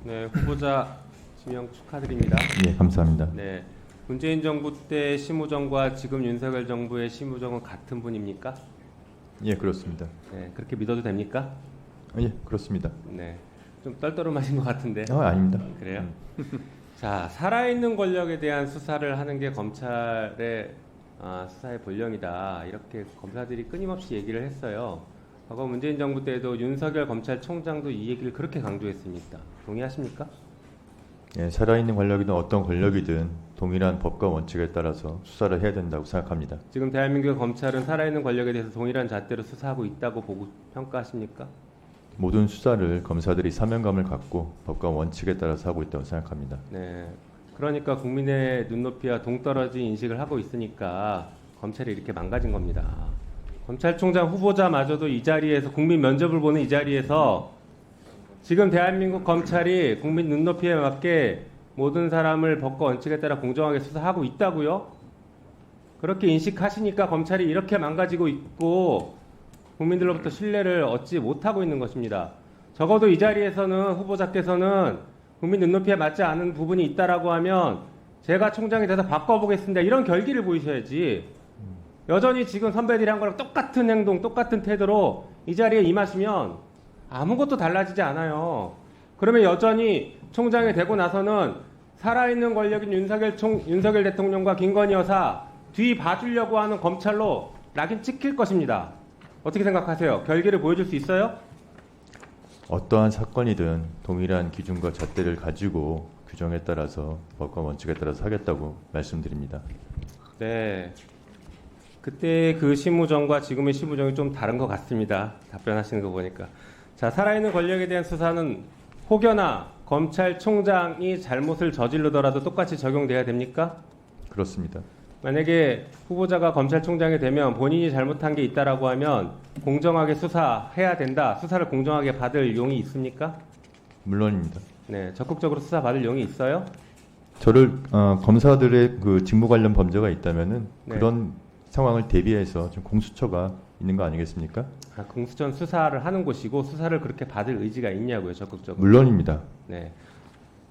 네, 후보자 지명 축하드립니다. 예, 감사합니다. 네, 문재인 정부 때 심우정과 지금 윤석열 정부의 심우정은 같은 분입니까? 예, 그렇습니다. 네, 그렇게 믿어도 됩니까? 예, 그렇습니다. 네, 좀 떨떠름하신 것 같은데. 아닙니다. 그래요? 자, 살아있는 권력에 대한 수사를 하는 게 검찰의 수사의 본령이다. 이렇게 검사들이 끊임없이 얘기를 했어요. 과거 문재인 정부 때도 윤석열 검찰총장도 이 얘기를 그렇게 강조했습니다. 동의하십니까? 예, 살아있는 권력이든 어떤 권력이든 동일한 법과 원칙에 따라서 수사를 해야 된다고 생각합니다. 지금 대한민국 검찰은 살아있는 권력에 대해서 동일한 잣대로 수사하고 있다고 보고 평가하십니까? 모든 수사를 검사들이 사명감을 갖고 법과 원칙에 따라서 하고 있다고 생각합니다. 네. 그러니까 국민의 눈높이와 동떨어진 인식을 하고 있으니까 검찰이 이렇게 망가진 겁니다. 검찰총장 후보자마저도 이 자리에서 국민 면접을 보는 이 자리에서 지금 대한민국 검찰이 국민 눈높이에 맞게 모든 사람을 법과 원칙에 따라 공정하게 수사하고 있다고요? 그렇게 인식하시니까 검찰이 이렇게 망가지고 있고 국민들로부터 신뢰를 얻지 못하고 있는 것입니다. 적어도 이 자리에서는 후보자께서는 국민 눈높이에 맞지 않은 부분이 있다라고 하면 제가 총장이 돼서 바꿔보겠습니다. 이런 결기를 보이셔야지. 여전히 지금 선배들이 한 거랑 똑같은 행동, 똑같은 태도로 이 자리에 임하시면 아무것도 달라지지 않아요. 그러면 여전히 총장이 되고 나서는 살아있는 권력인 윤석열 대통령과 김건희 여사 뒤 봐주려고 하는 검찰로 낙인 찍힐 것입니다. 어떻게 생각하세요? 결기를 보여줄 수 있어요? 어떠한 사건이든 동일한 기준과 잣대를 가지고 규정에 따라서 법과 원칙에 따라서 하겠다고 말씀드립니다. 네. 그때 그 심우정과 지금의 심우정이 좀 다른 것 같습니다. 답변하시는 거 보니까. 자, 살아있는 권력에 대한 수사는 혹여나 검찰총장이 잘못을 저지르더라도 똑같이 적용돼야 됩니까? 그렇습니다. 만약에 후보자가 검찰총장이 되면 본인이 잘못한 게 있다라고 하면 공정하게 수사해야 된다. 수사를 공정하게 받을 용이 있습니까? 물론입니다. 네, 적극적으로 수사 받을 용이 있어요? 저를 검사들의 그 직무 관련 범죄가 있다면은 네. 그런 상황을 대비해서 좀 공수처가 있는 거 아니겠습니까? 공수처는 수사를 하는 곳이고 수사를 그렇게 받을 의지가 있냐고요, 적극적으로. 물론입니다. 네.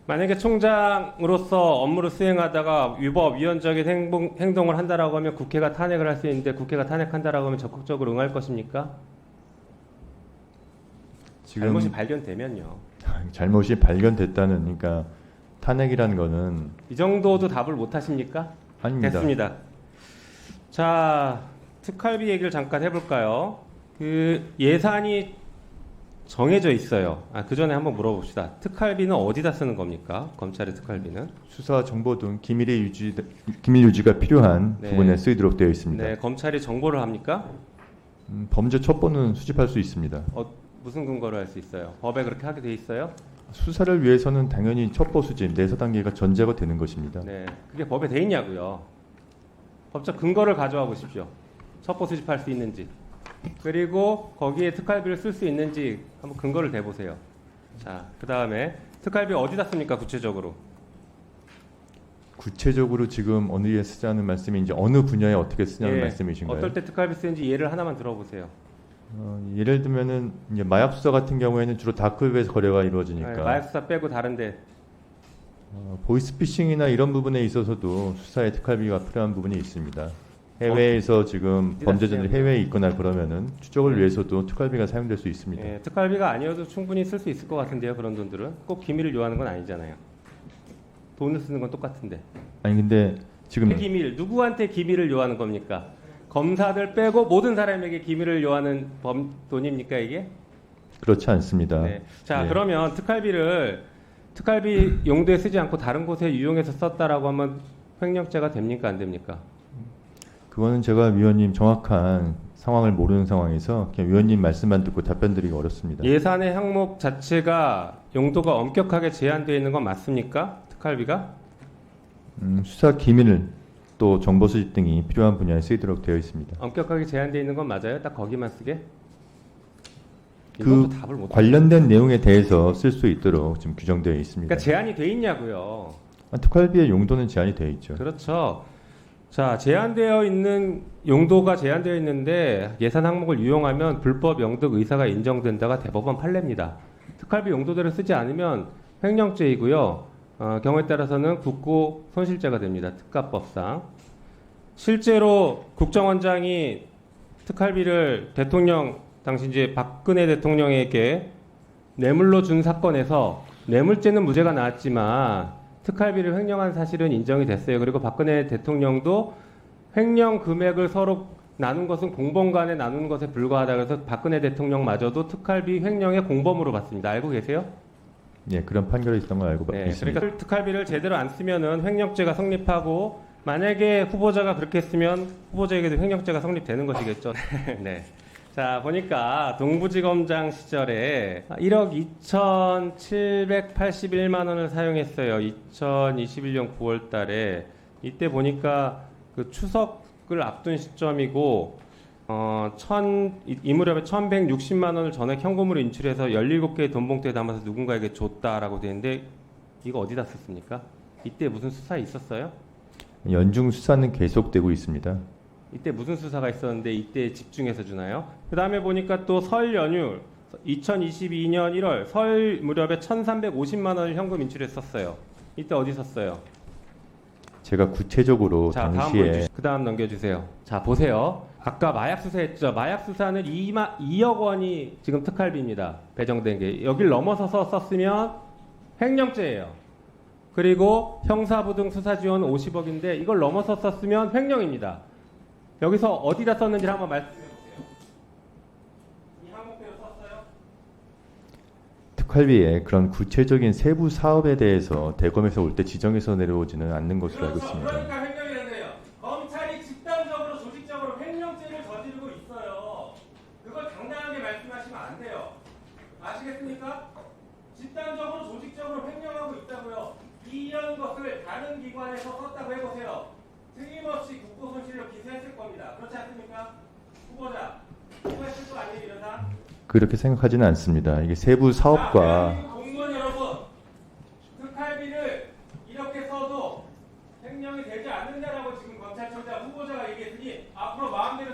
만약에 총장으로서 업무를 수행하다가 위법, 위헌적인 행동을 한다라고 하면 국회가 탄핵을 할 수 있는데 국회가 탄핵한다라고 하면 적극적으로 응할 것입니까? 지금 잘못이 발견되면요. 잘못이 발견됐다는 그러니까 탄핵이라는 거는 이 정도도 답을 못 하십니까? 아닙니다. 됐습니다. 자, 특활비 얘기를 잠깐 해볼까요? 그 예산이 정해져 있어요. 그 전에 한번 물어봅시다. 특활비는 어디다 쓰는 겁니까? 검찰의 특활비는? 수사 정보 등 기밀 유지가 필요한 네. 부분에 쓰이도록 되어 있습니다. 네, 검찰이 정보를 합니까? 범죄 첩보는 수집할 수 있습니다. 무슨 근거로 할 수 있어요? 법에 그렇게 하게 돼 있어요? 수사를 위해서는 당연히 첩보 수집, 내사 단계가 전제가 되는 것입니다. 네, 그게 법에 돼 있냐고요. 법적 근거를 가져와 보십시오. 첩보 수집할 수 있는지. 그리고 거기에 특활비를 쓸 수 있는지 한번 근거를 대보세요. 자, 그 다음에 특활비 어디다 씁니까? 구체적으로. 구체적으로 지금 어느에 쓰자는 말씀인지 어느 분야에 어떻게 쓰냐는 말씀이신가요? 어떨 때 특활비 쓰는지 예를 하나만 들어보세요. 예를 들면은 이제 마약 수사 같은 경우에는 주로 다크웹에서 거래가 이루어지니까 마약 수사 빼고 다른데. 보이스피싱이나 이런 부분에 있어서도 수사에 특활비가 필요한 부분이 있습니다. 해외에서 지금 범죄자들이 해외에 있거나 그러면은 추적을 위해서도 특활비가 사용될 수 있습니다. 예, 특활비가 아니어도 충분히 쓸 수 있을 것 같은데요. 그런 돈들은 꼭 기밀을 요하는 건 아니잖아요. 돈을 쓰는 건 똑같은데. 아니 근데 지금 기밀, 누구한테 기밀을 요하는 겁니까? 검사들 빼고 모든 사람에게 기밀을 요하는 돈입니까 이게? 그렇지 않습니다. 네. 자, 네. 그러면 특활비 용도에 쓰지 않고 다른 곳에 유용해서 썼다라고 하면 횡령죄가 됩니까 안 됩니까? 그거는 제가 위원님 정확한 상황을 모르는 상황에서 그냥 위원님 말씀만 듣고 답변드리기 어렵습니다. 예산의 항목 자체가 용도가 엄격하게 제한되어 있는 건 맞습니까? 특활비가? 수사 기밀 또 정보 수집 등이 필요한 분야에 쓰이도록 되어 있습니다. 엄격하게 제한되어 있는 건 맞아요? 딱 거기만 쓰게? 그 이것도 답을 못 관련된 내용에 대해서 쓸 수 있도록 지금 규정되어 있습니다. 그러니까 제한이 돼 있냐고요. 특활비의 용도는 제한이 되어 있죠. 그렇죠. 자, 제한되어 있는 용도가 제한되어 있는데 예산 항목을 유용하면 불법 영득 의사가 인정된다가 대법원 판례입니다. 특활비 용도대로 쓰지 않으면 횡령죄이고요. 경우에 따라서는 국고 손실죄가 됩니다. 특가법상. 실제로 국정원장이 특활비를 대통령 당시 이제 박근혜 대통령에게 뇌물로 준 사건에서 뇌물죄는 무죄가 나왔지만 특활비를 횡령한 사실은 인정이 됐어요. 그리고 박근혜 대통령도 횡령 금액을 서로 나눈 것은 공범 간에 나눈 것에 불과하다. 그래서 박근혜 대통령마저도 특활비 횡령의 공범으로 봤습니다. 알고 계세요? 예, 그런 판결이 있던 걸 알고 네, 있습니다. 그러니까 특활비를 제대로 안 쓰면은 횡령죄가 성립하고 만약에 후보자가 그렇게 했으면 후보자에게도 횡령죄가 성립되는 것이겠죠. 네. 자, 보니까 동부지검장 시절에 1억 2,781만 원을 사용했어요. 2021년 9월 달에. 이때 보니까 그 추석을 앞둔 시점이고 이 무렵에 1,160만 원을 전액 현금으로 인출해서 17개의 돈 봉투에 담아서 누군가에게 줬다라고 되는데 이거 어디다 썼습니까? 이때 무슨 수사 있었어요? 연중 수사는 계속되고 있습니다. 이때 무슨 수사가 있었는데 이때 집중해서 주나요? 그 다음에 보니까 또 설 연휴 2022년 1월 설 무렵에 1,350만 원을 현금 인출했었어요. 이때 어디 썼어요? 제가 구체적으로 자, 당시에 그 다음 넘겨주세요. 자, 보세요. 아까 마약 수사했죠. 마약 수사는 2억 원이 지금 특활비입니다. 배정된 게. 여길 넘어서서 썼으면 횡령죄예요. 그리고 형사부 등 수사 지원 50억인데 이걸 넘어서 썼으면 횡령입니다. 여기서 어디다 썼는지를 한번 말씀해 보세요. 이 항목대로 썼어요? 특활비에 그런 구체적인 세부 사업에 대해서 대검에서 올 때 지정해서 내려오지는 않는 것으로 알고 있습니다. 그러니까 횡령이 되네요. 검찰이 집단적으로 조직적으로 횡령죄를 저지르고 있어요. 그걸 당당하게 말씀하시면 안 돼요. 아시겠습니까? 집단적으로 조직적으로 횡령하고 있다고요. 이런 것을 다른 기관에서 썼다고 해보세요. 틀림없이 국고 손실로 기소했을 겁니다. 그렇지 않습니까? 후보자, 기소했을 거 아니에요, 이러다? 그렇게 생각하지는 않습니다. 이게 세부 사업과 대한민국 공무원 여러분, 특활비를 이렇게 써도 횡령이 되지 않는다라고 지금 검찰청장 후보자가 얘기했으니 앞으로 마음대로